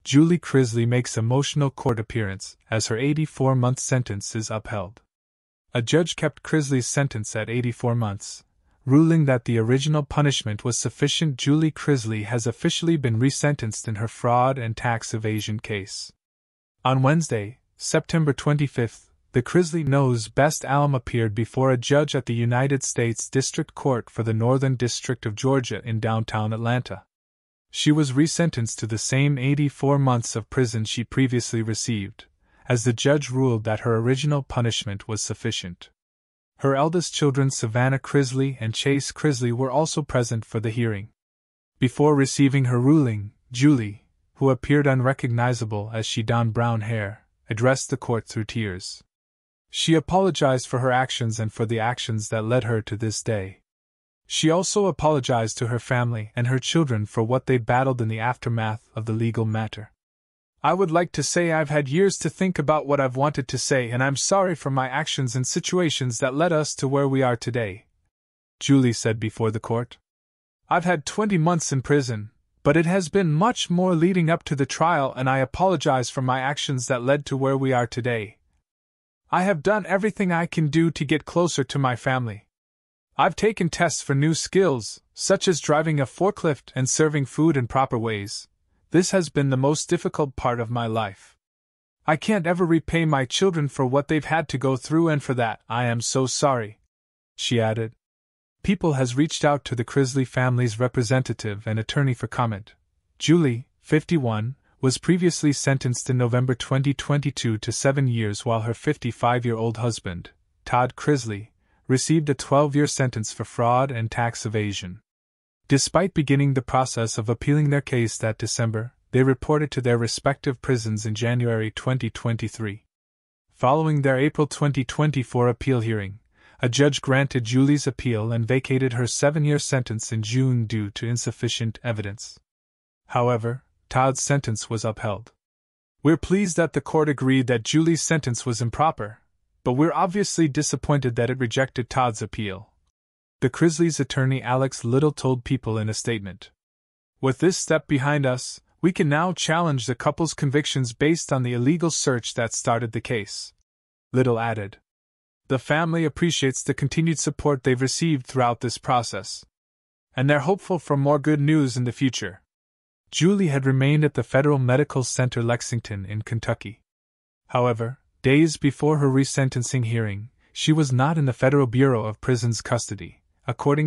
Julie Chrisley makes emotional court appearance as her 84-month sentence is upheld. A judge kept Chrisley's sentence at 84 months, ruling that the original punishment was sufficient. Julie Chrisley has officially been resentenced in her fraud and tax evasion case. On Wednesday, September 25, the Chrisley Knows best alum appeared before a judge at the United States District Court for the Northern District of Georgia in downtown Atlanta. She was resentenced to the same 84 months of prison she previously received, as the judge ruled that her original punishment was sufficient. Her eldest children Savannah Chrisley and Chase Chrisley were also present for the hearing. Before receiving her ruling, Julie, who appeared unrecognizable as she donned brown hair, addressed the court through tears. She apologized for her actions and for the actions that led her to this day. She also apologized to her family and her children for what they battled in the aftermath of the legal matter. "I would like to say I've had years to think about what I've wanted to say, and I'm sorry for my actions and situations that led us to where we are today," Julie said before the court. "I've had 20 months in prison, but it has been much more leading up to the trial, and I apologize for my actions that led to where we are today. I have done everything I can do to get closer to my family. I've taken tests for new skills, such as driving a forklift and serving food in proper ways. This has been the most difficult part of my life. I can't ever repay my children for what they've had to go through, and for that, I am so sorry," she added. People has reached out to the Chrisley family's representative and attorney for comment. Julie, 51, was previously sentenced in November 2022 to 7 years, while her 55-year-old husband, Todd Chrisley, received a 12-year sentence for fraud and tax evasion. Despite beginning the process of appealing their case that December, they reported to their respective prisons in January 2023. Following their April 2024 appeal hearing, a judge granted Julie's appeal and vacated her 7-year sentence in June due to insufficient evidence. However, Todd's sentence was upheld. "We're pleased that the court agreed that Julie's sentence was improper, but we're obviously disappointed that it rejected Todd's appeal," the Chrisley's attorney Alex Little told People in a statement. "With this step behind us, we can now challenge the couple's convictions based on the illegal search that started the case," Little added. "The family appreciates the continued support they've received throughout this process, and they're hopeful for more good news in the future." Julie had remained at the Federal Medical Center Lexington in Kentucky. However, days before her resentencing hearing, she was not in the Federal Bureau of Prisons custody, according